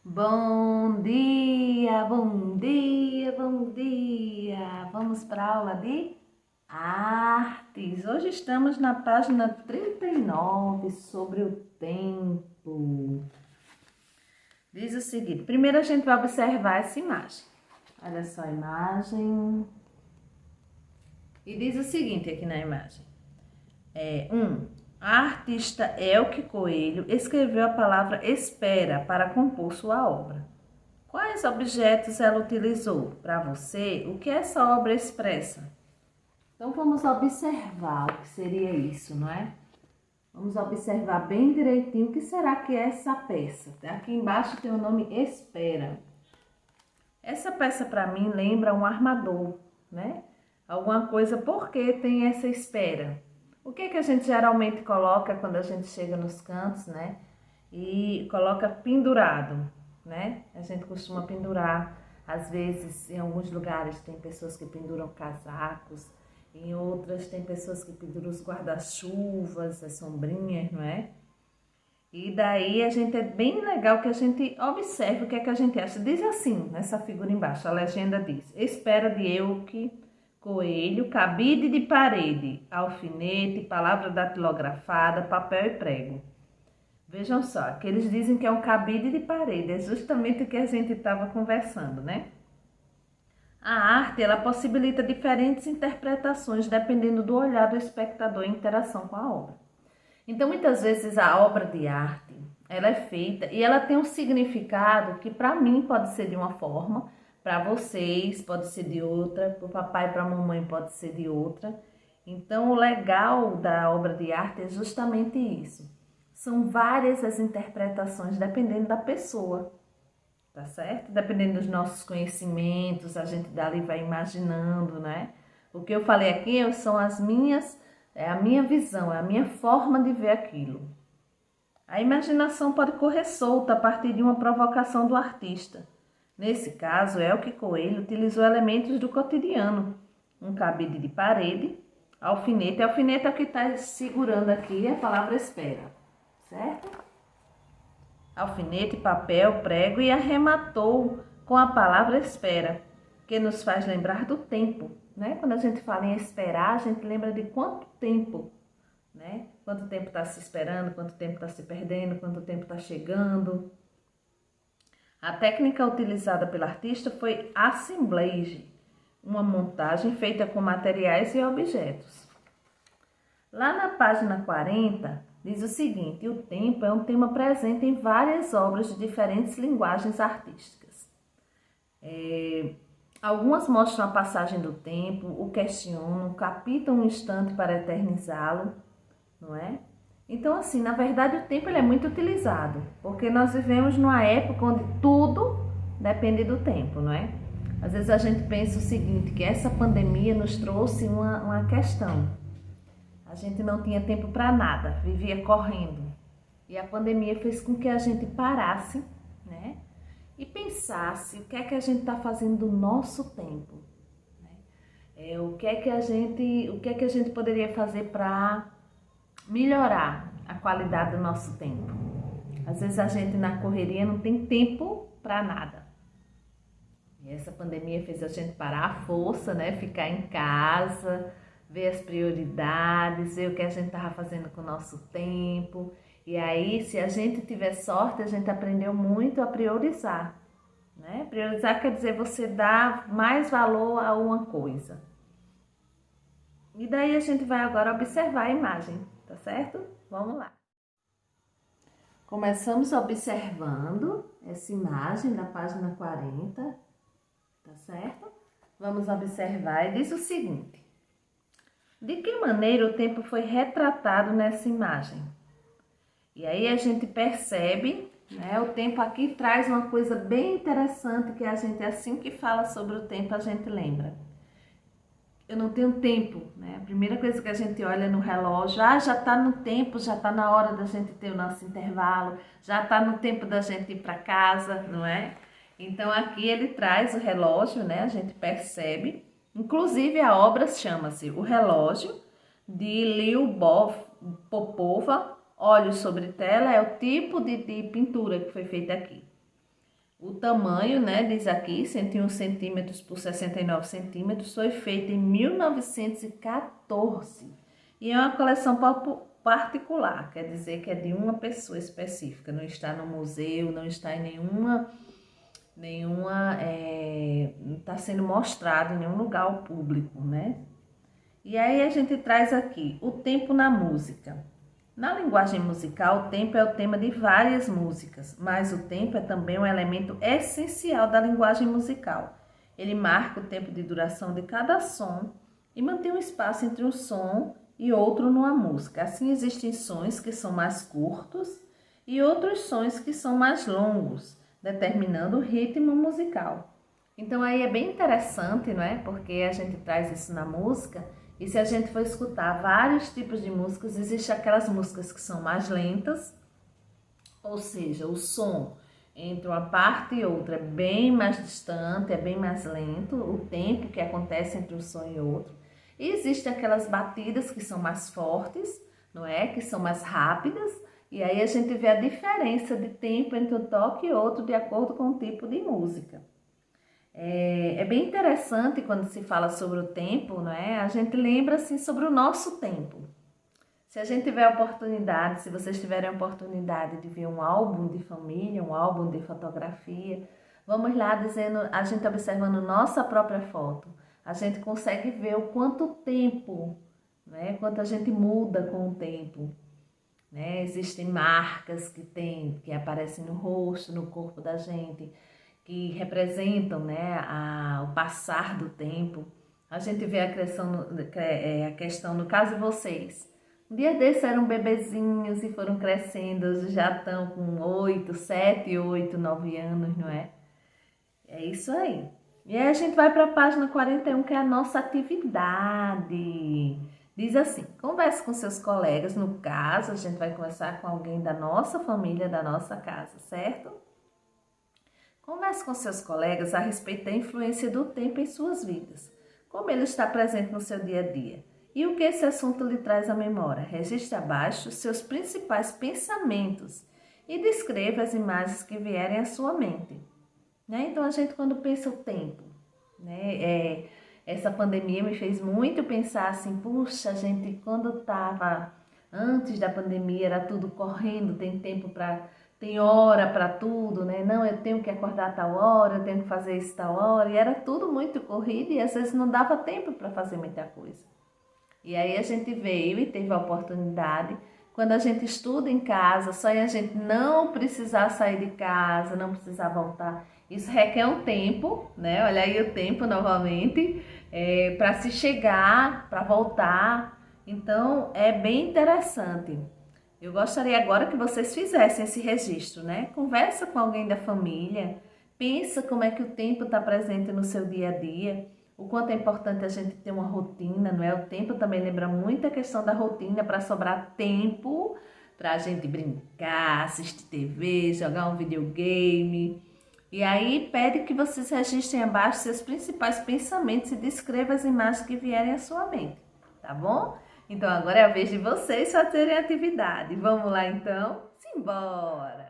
Bom dia, bom dia, bom dia! Vamos para a aula de artes. Hoje estamos na página 39 sobre o tempo. Diz o seguinte: primeiro a gente vai observar essa imagem. Olha só a imagem. E diz o seguinte aqui na imagem: a artista Elke Coelho escreveu a palavra espera para compor sua obra. Quais objetos ela utilizou? Para você, o que essa obra expressa? Então, vamos observar o que seria isso, não é? Vamos observar bem direitinho o que será que é essa peça. Aqui embaixo tem o nome Espera. Essa peça, para mim, lembra um armador, né? Alguma coisa, por que tem essa espera? O que que a gente geralmente coloca quando a gente chega nos cantos, né? E coloca pendurado, né? A gente costuma pendurar, às vezes em alguns lugares tem pessoas que penduram casacos, em outras tem pessoas que penduram os guarda-chuvas, as sombrinhas, não é? E daí é bem legal que a gente observe o que é que a gente acha. Diz assim, nessa figura embaixo, a legenda diz: espera de Elke Coelho, cabide de parede, alfinete, palavra datilografada, papel e prego. Vejam só, que eles dizem que é um cabide de parede, é justamente o que a gente estava conversando, né? A arte, ela possibilita diferentes interpretações dependendo do olhar do espectador em interação com a obra. Então, muitas vezes a obra de arte, ela é feita e ela tem um significado que para mim pode ser de uma forma, para vocês pode ser de outra, para o papai e para a mamãe pode ser de outra. Então, o legal da obra de arte é justamente isso. São várias as interpretações dependendo da pessoa, tá certo? Dependendo dos nossos conhecimentos, a gente dali vai imaginando, né? O que eu falei aqui são as minhas, é a minha visão, é a minha forma de ver aquilo. A imaginação pode correr solta a partir de uma provocação do artista. Nesse caso, Elke Coelho utilizou elementos do cotidiano, um cabide de parede, alfinete. Alfinete é o que está segurando aqui a palavra espera, certo? Alfinete, papel, prego e arrematou com a palavra espera, que nos faz lembrar do tempo, né? Quando a gente fala em esperar, a gente lembra de quanto tempo, né? Quanto tempo está se esperando, quanto tempo está se perdendo, quanto tempo está chegando. A técnica utilizada pelo artista foi assemblage, uma montagem feita com materiais e objetos. Lá na página 40, diz o seguinte: o tempo é um tema presente em várias obras de diferentes linguagens artísticas. Algumas mostram a passagem do tempo, o questionam, captam um instante para eternizá-lo, não é? Então, assim, na verdade, o tempo ele é muito utilizado, porque nós vivemos numa época onde tudo depende do tempo, não é? Às vezes a gente pensa o seguinte, que essa pandemia nos trouxe uma questão. A gente não tinha tempo para nada, vivia correndo. E a pandemia fez com que a gente parasse, né? E pensasse o que é que a gente está fazendo do nosso tempo. Né? O que é que a gente poderia fazer para melhorar a qualidade do nosso tempo. Às vezes a gente na correria não tem tempo para nada. E essa pandemia fez a gente parar a força, né? Ficar em casa, ver as prioridades, ver o que a gente estava fazendo com o nosso tempo. E aí, se a gente tiver sorte, a gente aprendeu muito a priorizar. Né? Priorizar quer dizer você dar mais valor a uma coisa. E daí a gente vai agora observar a imagem, tá certo? Vamos lá. Começamos observando essa imagem da página 40, tá certo? Vamos observar e diz o seguinte: de que maneira o tempo foi retratado nessa imagem? E aí a gente percebe, né? O tempo aqui traz uma coisa bem interessante que a gente, assim que fala sobre o tempo, a gente lembra. Eu não tenho tempo, né? A primeira coisa que a gente olha no relógio, já tá no tempo, já tá na hora da gente ter o nosso intervalo, já tá no tempo da gente ir para casa, não é? Então aqui ele traz o relógio, né? A gente percebe. Inclusive a obra chama-se O Relógio, de Lyubov Popova. Olhos sobre tela é o tipo de pintura que foi feita aqui. O tamanho, né, diz aqui, 101 centímetros por 69 centímetros, foi feito em 1914. E é uma coleção particular, quer dizer que é de uma pessoa específica, não está no museu, não está em não está sendo mostrado em nenhum lugar ao público, né? E aí a gente traz aqui o tempo na música. Na linguagem musical, o tempo é o tema de várias músicas, mas o tempo é também um elemento essencial da linguagem musical. Ele marca o tempo de duração de cada som e mantém um espaço entre um som e outro numa música. Assim, existem sons que são mais curtos e outros sons que são mais longos, determinando o ritmo musical. Então aí é bem interessante, não é? Porque a gente traz isso na música. E se a gente for escutar vários tipos de músicas, existem aquelas músicas que são mais lentas, ou seja, o som entre uma parte e outra é bem mais distante, é bem mais lento, o tempo que acontece entre um som e outro. E existem aquelas batidas que são mais fortes, não é? Que são mais rápidas, e aí a gente vê a diferença de tempo entre um toque e outro de acordo com o tipo de música. É bem interessante quando se fala sobre o tempo, não é? A gente lembra assim sobre o nosso tempo. Se a gente tiver a oportunidade, se vocês tiverem a oportunidade de ver um álbum de família, um álbum de fotografia, vamos lá dizendo, a gente observando nossa própria foto, a gente consegue ver o quanto tempo, né? Quanto a gente muda com o tempo. Né? Existem marcas que aparecem no rosto, no corpo da gente, que representam, né, o passar do tempo. A gente vê a questão, no caso de vocês. Um dia desses eram bebezinhos e foram crescendo, hoje já estão com 8, 7, 8, 9 anos, não é? É isso aí. E aí a gente vai para a página 41, que é a nossa atividade. Diz assim: converse com seus colegas, no caso, a gente vai conversar com alguém da nossa família, da nossa casa, certo? Converse com seus colegas a respeito da influência do tempo em suas vidas, como ele está presente no seu dia a dia e o que esse assunto lhe traz à memória. Registre abaixo seus principais pensamentos e descreva as imagens que vierem à sua mente. Né? Então, a gente quando pensa o tempo, né? Essa pandemia me fez muito pensar assim, puxa, a gente quando estava antes da pandemia era tudo correndo, tem hora para tudo, né? Não, eu tenho que acordar a tal hora, eu tenho que fazer isso tal hora, e era tudo muito corrido e às vezes não dava tempo para fazer muita coisa. E aí a gente veio e teve a oportunidade, quando a gente estuda em casa, só a gente não precisar sair de casa, não precisar voltar. Isso requer um tempo, né? Olha aí o tempo novamente, para se chegar, para voltar. Então, é bem interessante. Eu gostaria agora que vocês fizessem esse registro, né? Conversa com alguém da família, pensa como é que o tempo está presente no seu dia a dia, o quanto é importante a gente ter uma rotina, não é? O tempo também lembra muito a questão da rotina para sobrar tempo para a gente brincar, assistir TV, jogar um videogame. E aí pede que vocês registrem abaixo seus principais pensamentos e descreva as imagens que vierem à sua mente, tá bom? Então agora é a vez de vocês fazerem a atividade. Vamos lá então? Simbora!